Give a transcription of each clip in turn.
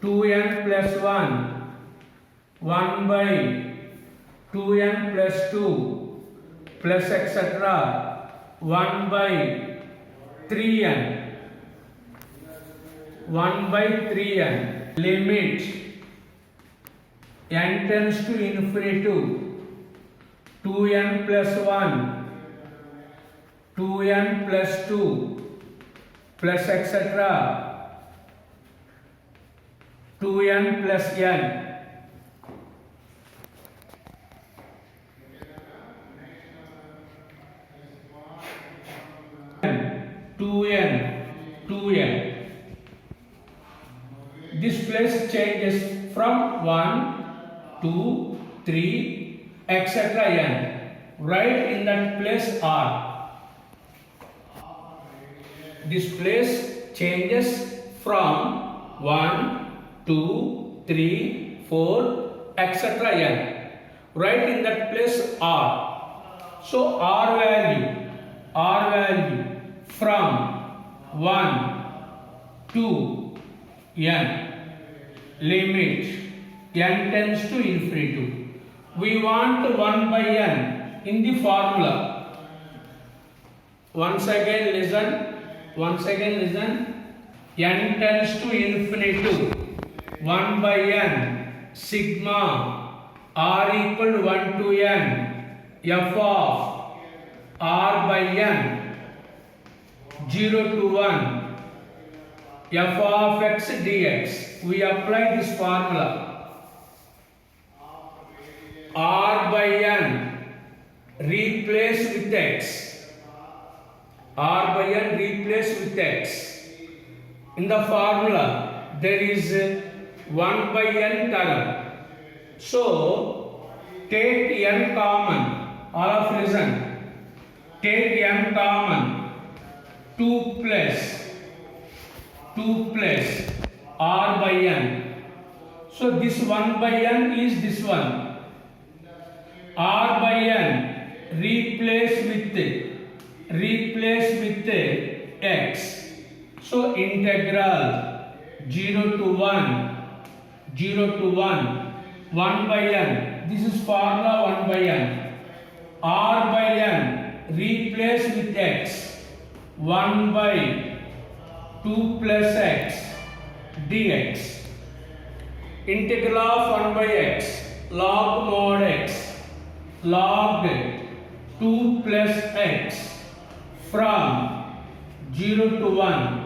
2n plus 1, 1 by 2n plus 2 plus etc. 1 by 3n, 1 by 3n. Limit n tends to infinity, 2n plus 1, 2n plus 2 plus etc. 2n plus n. 2n, 2n. This place changes from 1, 2, 3, etc. n. Write in that place r. This place changes from 1, 2, 3, 4, etc. n. Write in that place r. So r value from 1 to n. Limit n tends to infinity. We want 1 by n in the formula. Once again listen. N tends to infinity. 1 by n sigma r equal to 1 to n f of r by n 0 to 1 f of x dx. We apply this formula. R by n replace with x. R by n replace with x. In the formula there is 1 by n term. So take n common. All of listen. Take n common. 2 plus r by n. So this 1 by n is this one. R by n replace with x. So integral 0 to 1 1 by n. This is formula 1 by n. R by n replace with x. 1 by 2 plus x dx. Integral of 1 by x log mod x log 2 plus x from 0 to 1.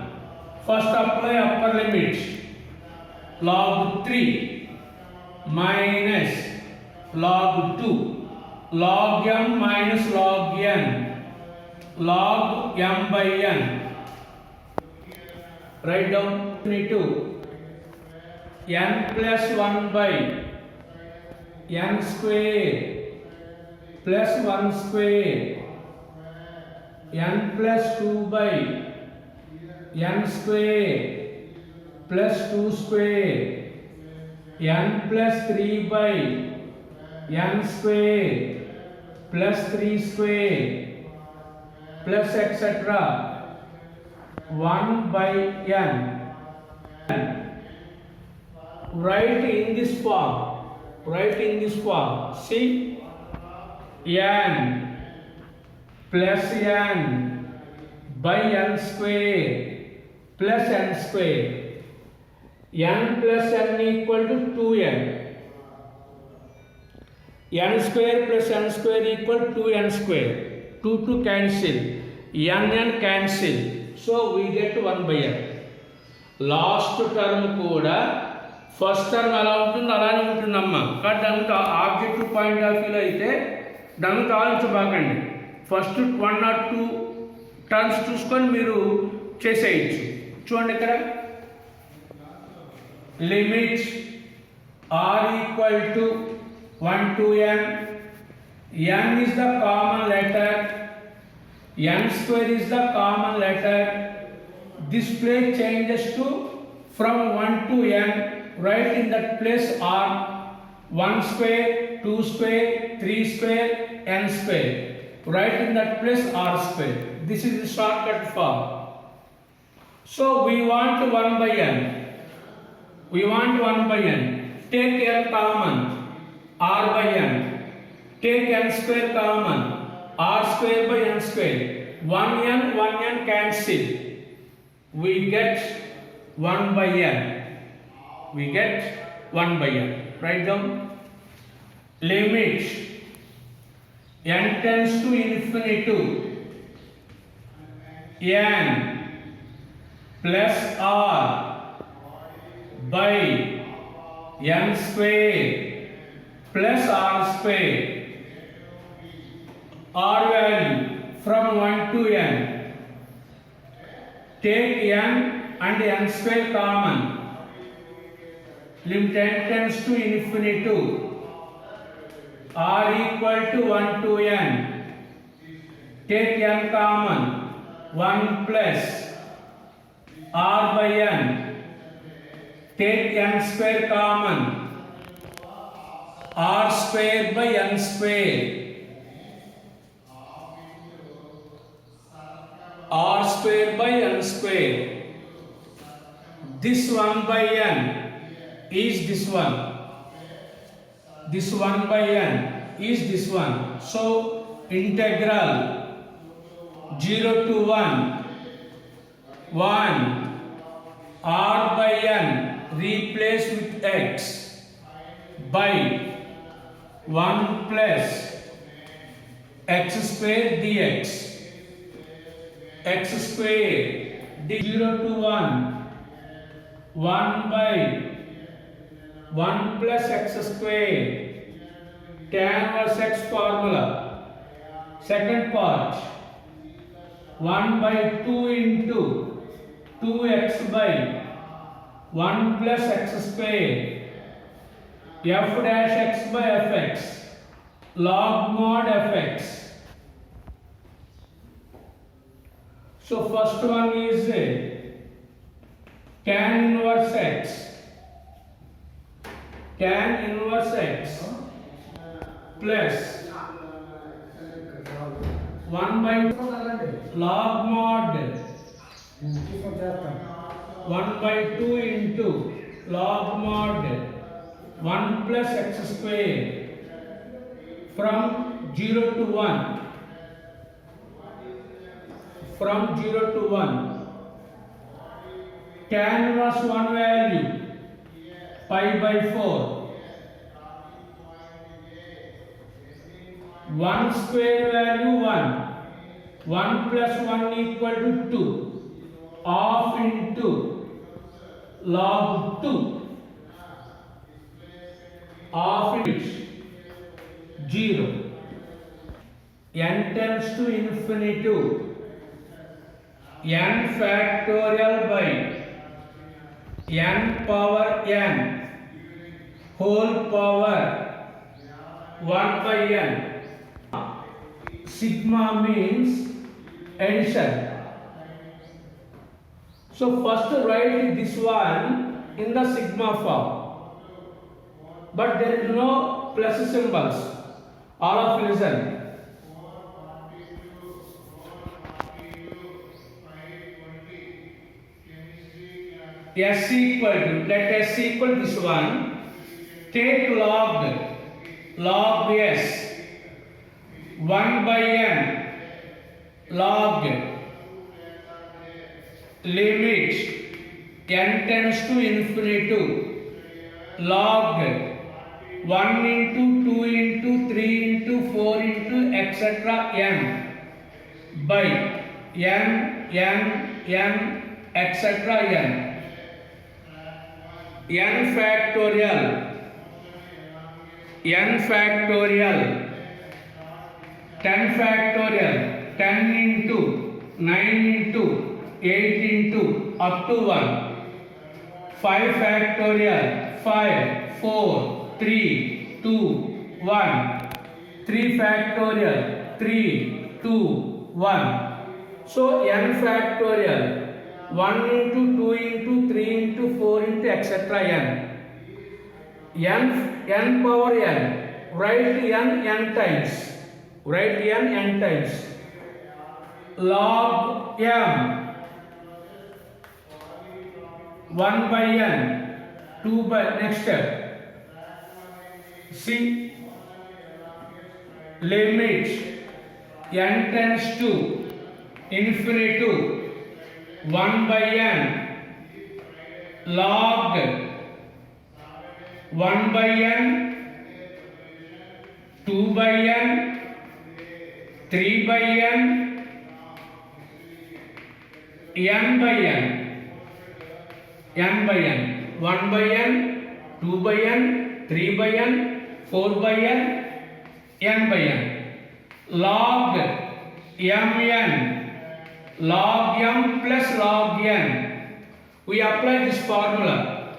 First apply upper limit. Log 3 minus log 2. Log m minus log n. Log m by n. Write down 22. N plus 1 by n square plus 1 square. N plus 2 by n square plus 2 square. N plus 3 by n square plus 3 square plus etc. 1 by n. Write in this form. See, n plus n by n square plus n square. N plus n equal to 2n. N square plus n square equal to 2n square. 2 to cancel. N cancel. So we get 1 by n. Last term kuda first term ఎలా ఉంటుంది అలానే ఉంటుందమ్మా. కానీ దానికి objective point of వ్యూలో అయితే దానికి ఆలోచించబాకండి. First 1 or 2 terms చూసుకొని మీరు చేసేయచ్చు. చూడండి ఇక్కడ limit r equal to 1 to n. n is the common letter. n square is the common letter. This place changes to from 1 to n. Write in that place r. 1 square, 2 square, 3 square, n square. Write in that place r square. This is the shortcut form. So we want 1 by n. We want 1 by n. Take n common, r by n. Take n square common, r square by n square. 1n cancel. We get 1 by n. We get 1 by n. Write down. Limit n tends to infinity. N plus r by n square plus r square. R value from 1 to n. Take n and n square common. Limit n tends to infinity. R equal to 1 to n. Take n common. 1 plus r by n. Take n square common. R square by n square. R square by n square. This 1 by n is this one. This 1 by n is this one. So integral 0 to 1 r by n replace with x by 1 plus x square dx. X square d 0 to 1 by 1 plus x square. Tan inverse x formula. Second part 1 by 2 into 2x by 1 plus x square. F dash x by fx. Log mod fx. So first one is tan inverse x. Tan inverse x plus 1 by log mod 1 by 2 into log mod 1 plus x square from 0 to 1. From 0 to 1. Tan inverse 1 value pi by 4. 1 square value 1. 1 plus 1 equal to 2. Half into log 2. Half into 0. N tends to infinity. N factorial by n power n whole power 1 by n. Sigma means addition. So first write this one in the sigma form, but there is no plus symbols. All of listen. S equal to, let S equal this one. Take log s 1 by n log limit n tends to infinity log 1 into 2 into 3 into 4 into etc. n by n etc. n factorial 10 factorial 10 into 9 into 8 into up to 1 5 factorial 5 4 3 2 1 3 factorial 3 2 1. So n factorial 1 into 2 into 3 into 4 into etc. n power n. Write n times. Write n times. Log m 1 by n 2 by next step. See, limit n tends to infinity 1 by n log 1 by n 2 by n 3 by n n by n n by n 1 by n 2 by n 3 by n 4 by n n by n log mn log m plus log n. We apply this formula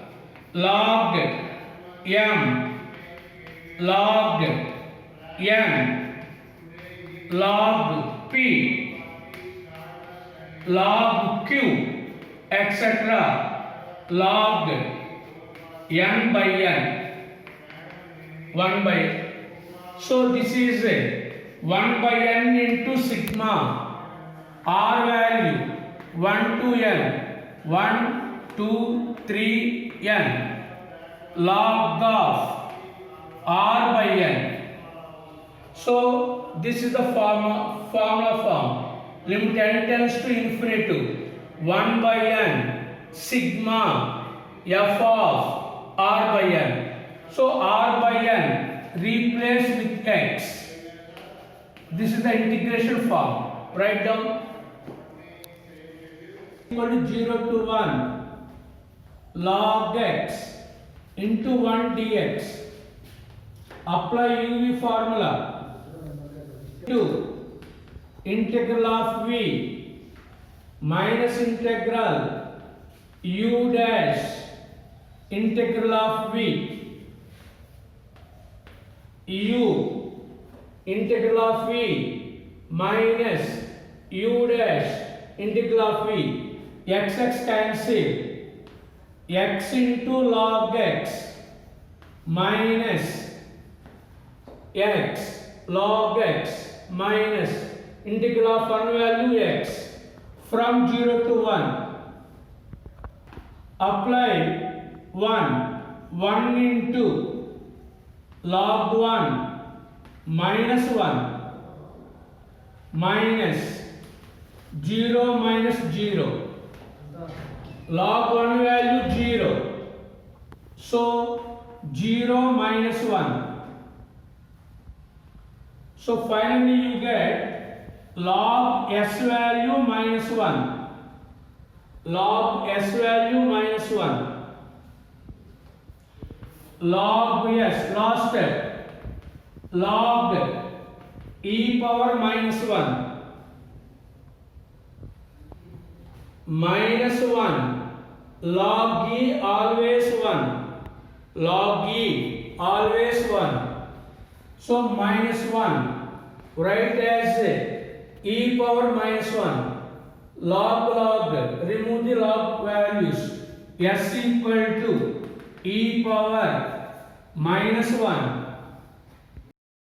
log m log n log p log q etc. log n by n 1 by. So this is 1 by n into sigma r value 1 to n 1 2 3 n log of r by n. So this is the formula form. Limit n tends to infinity 1 by n sigma f of r by n. So r by n replace with x. This is the integration form. Write down equal to 0 to 1 log x into 1 dx. Apply UV formula to integral of v minus integral u dash integral of v u integral of v minus u dash integral of v. X cancel, x into log x minus x log x minus integral of one value x from 0 to 1. Apply 1 into log 1 minus 1 minus 0 minus 0 log 1 value 0. So 0 minus 1. So finally you get log s value minus 1. Log s value minus 1. Log s, last step. Log e power minus 1. Minus 1. Log e always 1. Log e always 1. So minus 1. Write as e power minus 1. Log. Remove the log values. S equal to e power minus 1